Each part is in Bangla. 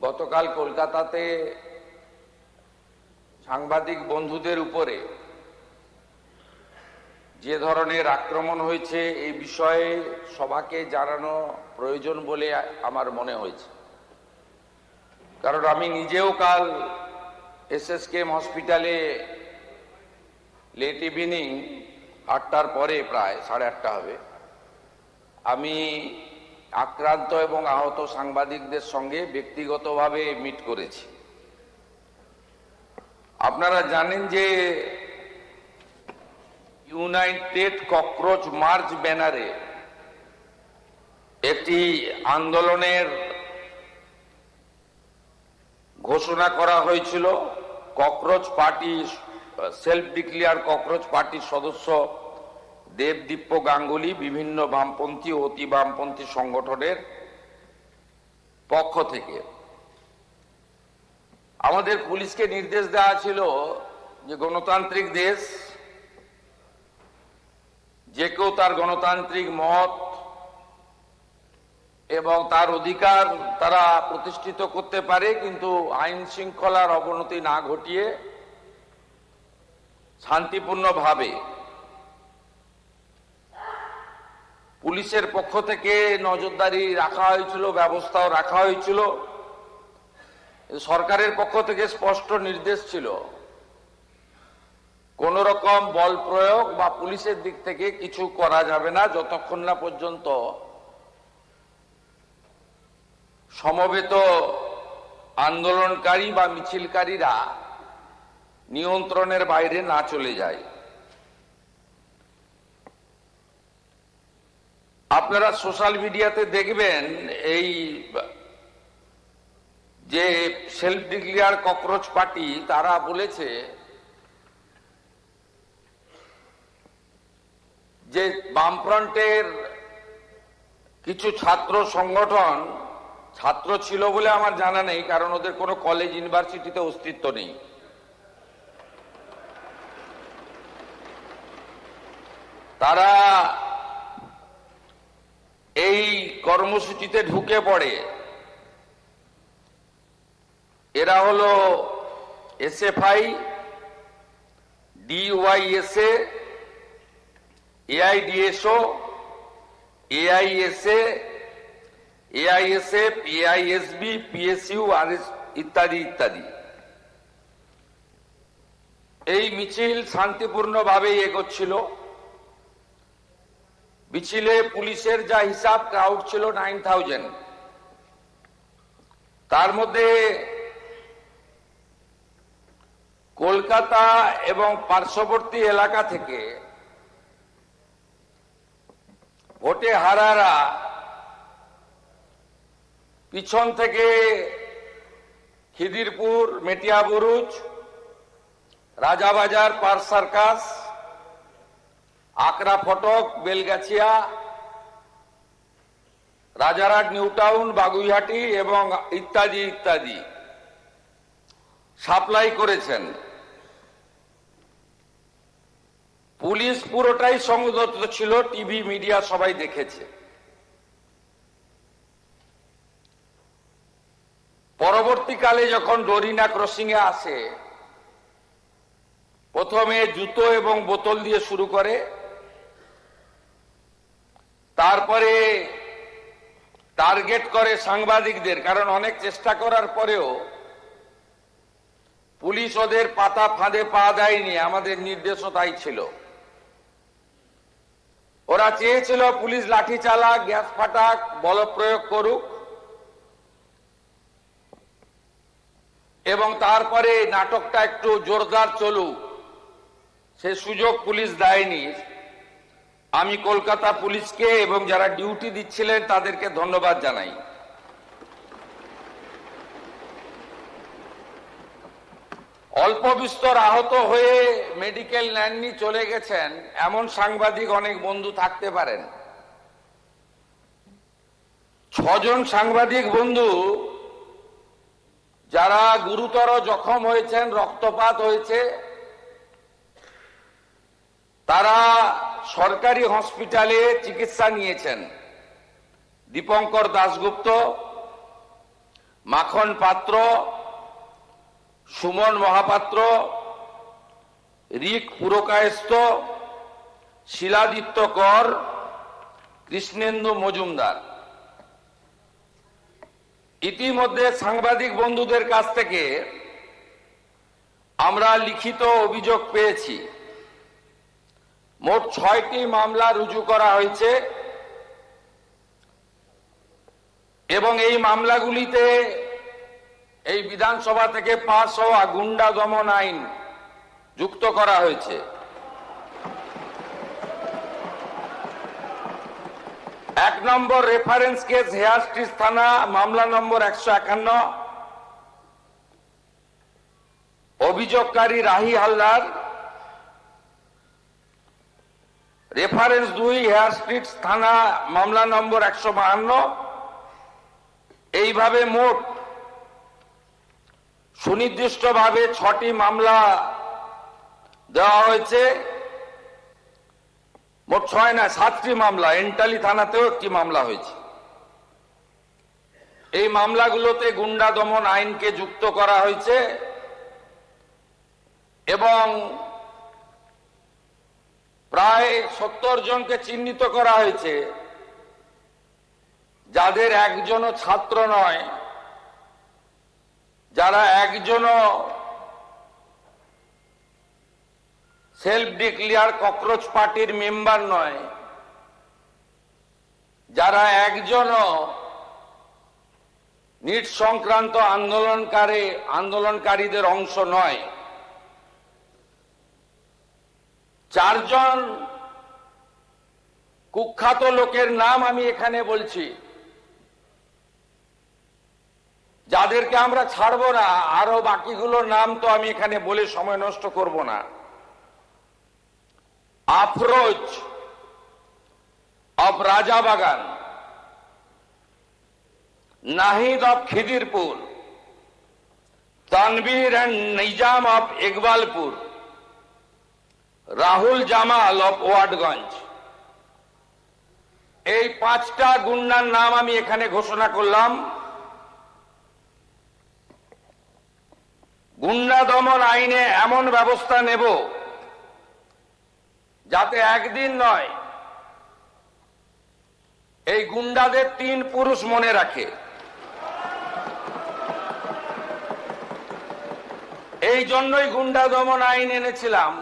গতকাল কলকাতাতে সাংবাদিক বন্ধুদের উপরে যে ধরনের আক্রমণ হয়েছে এই বিষয়ে সবাইকে জানানো প্রয়োজন বলে আমার মনে হয়েছে। কারণ আমি নিজেও কাল এসএসকেএম হসপিটালে লেট ইভিনিং 8টার পরে প্রায় 8:30 হবে আমি আক্রান্ত এবং আহত সাংবাদিকদের সঙ্গে ব্যক্তিগতভাবে মিট করেছি। আপনারা জানেন যে ইউনাইটেড ককরোচ মার্চ ব্যানারে একটি আন্দোলনের ঘোষণা করা হয়েছিল। Cockroach party, self declare cockroach পার্টির সদস্য দেবদীপ্য গাঙ্গুলি বিভিন্ন বামপন্থী ও অতি বামপন্থী সংগঠনের পক্ষ থেকে আমাদের পুলিশকে নির্দেশ দেওয়া ছিল যে গণতান্ত্রিক দেশ, যে কেউ তার গণতান্ত্রিক মত এবং তার অধিকার তারা প্রতিষ্ঠিত করতে পারে, কিন্তু আইন শৃঙ্খলার অবনতি না ঘটিয়ে শান্তিপূর্ণভাবে। পুলিশের পক্ষ থেকে নজরদারি রাখা হয়েছিল, ব্যবস্থাও রাখা হয়েছিল। সরকারের পক্ষ থেকে স্পষ্ট নির্দেশ ছিল কোন রকম বল প্রয়োগ বা পুলিশের দিক থেকে কিছু করা যাবে না যতক্ষণ না পর্যন্ত সমবেত আন্দোলনকারী বা মিছিলকারীরা নিয়ন্ত্রণের বাইরে না চলে যায়। আপনারা সোশ্যাল মিডিয়াতে দেখবেন এই যে সেলফ ডিক্লেয়ার ককরোচ পার্টি তারা বলেছে যে বামফ্রন্টের কিছু ছাত্র সংগঠন, ছাত্র ছিল বলে আমার জানা নেই কারণ ওদের কোনো কলেজ ইউনিভার্সিটিতে অস্তিত্ব নেই, তারা এই কর্মসূচিতে ঢুকে পড়ে। এরা হলো এসএফআই, ডিওয়াইএসএ, এআইডিএসও, এআইএসএ, এআইএসএফ, এআইএসবি, পিএসইউ আর ইত্যাদি ইত্যাদি। এই মিছিল শান্তিপূর্ণভাবে এগোচ্ছিল। মিছিলে পুলিশের যা হিসাব ক্রাউড ছিল 9000, তার মধ্যে কলকাতা এবং পার্শ্ববর্তী এলাকা থেকে ভোটে হারারা পিছন থেকে খিদিরপুর, মেটিয়াবুরুজ, রাজাবাজার, পার্ক সার্কাস, আকরা ফটক, বেলগাছিয়া, রাজারহাট, নিউ টাউন, বাগুইহাটি এবং ইত্যাদি ইত্যাদি সাপ্লাই করেছেন। পুলিশ পুরোটাই সংযত ছিল, টিভি মিডিয়া সবাই দেখেছে। পরবর্তীকালে যখন ডোরিনা ক্রসিং এ আসে, প্রথমে জুতো এবং বোতল দিয়ে শুরু করে, তারপরে টার্গেট করে সাংবাদিকদের, কারণ অনেক চেষ্টা করার পরেও পুলিশ ওদের পাতা ফাঁদে পা দেয়নি। আমাদের নির্দেশও তাই ছিল। ওরা চেয়েছিল পুলিশ লাঠি চালাক, গ্যাস ফাটাক, বল প্রয়োগ করুক এবং তারপরে নাটকটা একটু জোরদার চলুক, সে সুযোগ পুলিশ দেয়নি। আমি কলকাতা পুলিশকে এবং যারা ডিউটি দিচ্ছিলেন তাদেরকে ধন্যবাদ জানাই। অল্প বিস্তর আহত হয়ে মেডিকেল নেননি, চলে গেছেন এমন সাংবাদিক অনেক বন্ধু থাকতে পারেন। 6 জন সাংবাদিক বন্ধু যারা গুরুতর জখম হয়েছেন, রক্তপাত হয়েছে, তারা সরকারি হসপিটালে চিকিৎসা নিয়েছেন। দীপঙ্কর দাশগুপ্ত, মাখন পাত্র, সুমন মহাপাত্র, রিক পুরকায়স্থ, শিলাদিত্য কর, কৃষ্ণেন্দু মজুমদার। ইতিমধ্যে সাংবাদিক বন্ধুদের কাছ থেকে আমরা লিখিত অভিযোগ পেয়েছি। মোট 6টি মামলা রুজু করা হয়েছে এবং এই মামলাগুলিতে এই বিধানসভা থেকে পাস হওয়া গুন্ডা দমন আইন যুক্ত করা হয়েছে। এক নম্বর রেফারেন্স কেস হেয়ার স্ট্রিট থানা, মামলা নম্বর 151, অভিযোগকারী Rahi Haldar. Reference 2 Hare Street থানা, মামলা নম্বর 152। এইভাবে মোট সুনির্দিষ্টভাবে 6টি মামলা দেওয়া হয়েছে। মোট 6 না 7টি মামলা, এন্টালি থানাতেও একটি মামলা হয়েছে। এই মামলাগুলোতে গুন্ডা দমন আইনকে যুক্ত করা হয়েছে এবং প্রায় 70 জনকে চিহ্নিত করা হয়েছে, যাদের একজনও ছাত্র নয়, যারা একজনও সেলফ ডিক্লেয়ার ককরোচ পার্টির মেম্বার নয়, যারা একজনও নিট সংক্রান্ত আন্দোলনকারীদের অংশ নয়। 4 জন কুখ্যাত লোকের নাম আমি এখানে বলছি, যাদেরকে আমরা ছাড়বো না। আরো বাকিগুলোর নাম তো আমি এখানে বলে সময় নষ্ট করব না। Afroz of Rajabagan, Nahid of Khidirpur, Tanvir and Nizam of Iqbalpur, Rahul Jamal of Watgunge. এই 5টা গুন্ডার নাম আমি এখানে ঘোষণা করলাম। গুন্ডা দমন আইনে এমন ব্যবস্থা নেব যাতে একদিন নয়, এই গুন্ডাদের 3 পুরুষ মনে রাখে। এই জন্যই গুন্ডা দমন আইন এনেছিলাম,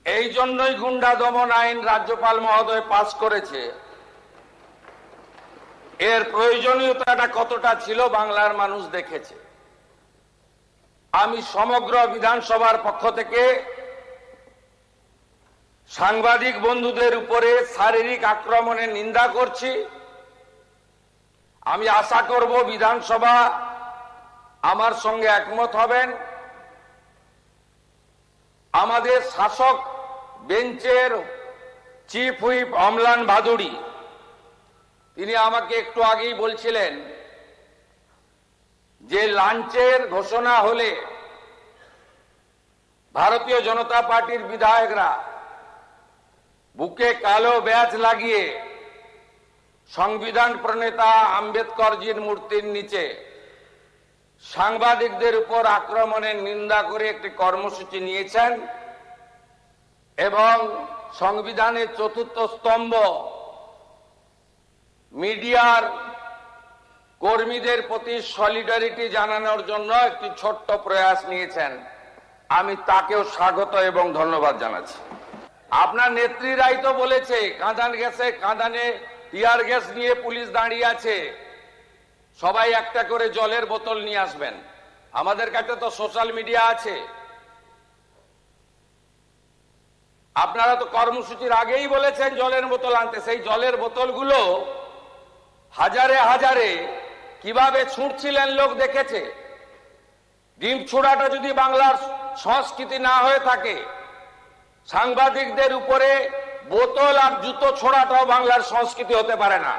এই জন্যই গুন্ডা দমন আইন রাজ্যপাল মহোদয় পাস করেছে। এর প্রয়োজনীয়তাটা কতটা ছিল বাংলার মানুষ দেখেছে। আমি সমগ্র বিধানসভার পক্ষ থেকে সাংবাদিক বন্ধুদের উপরে শারীরিক আক্রমণের নিন্দা করছি। আমি আশা করব বিধানসভা আমার সঙ্গে একমত হবেন। আমাদের শাসক বেঞ্চের চিফ হুইপ অমলান ভাদুড়ি, তিনি আমাকে একটু আগেই বলছিলেন যে লাঞ্চের ঘোষণা হলে ভারতীয় জনতা পার্টির বিধায়করা বুকে কালো ব্যাজ লাগিয়ে সংবিধান প্রণেতা আম্বেদকরজির মূর্তির নিচে সাংবাদিকদের উপর আক্রমণের নিন্দা করে একটি কর্মসূচি নিয়েছেন এবং সংবিধানের 4র্থ স্তম্ভ মিডিয়ার কর্মীদের প্রতি সলিডারিটি জানানোর জন্য একটি ছোট্ট প্রয়াস নিয়েছেন। আমি তাকেও স্বাগত এবং ধন্যবাদ জানাচ্ছি। আপনার নেত্রীরাই তো বলেছে কাঁদানে টিয়ার গ্যাস নিয়ে পুলিশ দাঁড়িয়ে আছে, সবাই একটা করে জলের বোতল নিয়ে আসবেন। আমাদের কাছে তো সোশ্যাল মিডিয়া আছে। আপনারা তো কর্মসূচির আগেই বলেছেন জলের বোতল আনতে। সেই জলের বোতলগুলো হাজারে হাজারে কিভাবে ছুঁড়ছিলেন লোক দেখেছে। ডিম ছোড়াটা যদি বাংলার সংস্কৃতি না হয়ে থাকে, সাংবাদিকদের উপরে বোতল আর জুতো ছোড়াটাও বাংলার সংস্কৃতি হতে পারে না।